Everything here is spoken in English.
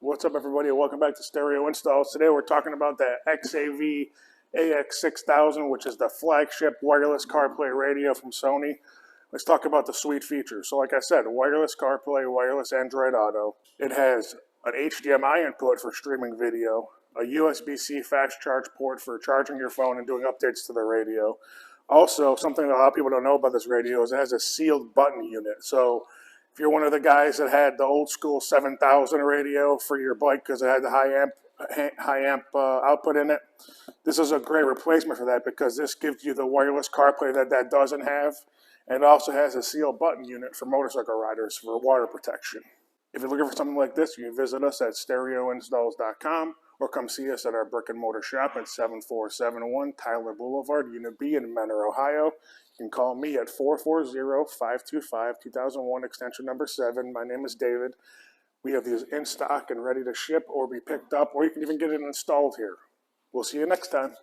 What's up, everybody, and welcome back to Stereo Installs. Today we're talking about the XAV-AX6000, which is the flagship wireless CarPlay radio from Sony. Let's talk about the sweet features. So like I said, wireless CarPlay, wireless Android Auto. It has an HDMI input for streaming video, a USB-C fast charge port for charging your phone and doing updates to the radio. Also, something that a lot of people don't know about this radio is it has a sealed button unit. So if you're one of the guys that had the old school 7000 radio for your bike because it had the high amp output in it, this is a great replacement for that because this gives you the wireless CarPlay that doesn't have, and it also has a sealed button unit for motorcycle riders for water protection. If you're looking for something like this, you can visit us at stereoinstalls.com or come see us at our brick and mortar shop at 7471 Tyler Boulevard, Unit B in Mentor, Ohio. You can call me at 440-525-2001, extension number 7. My name is David. We have these in stock and ready to ship or be picked up, or you can even get it installed here. We'll see you next time.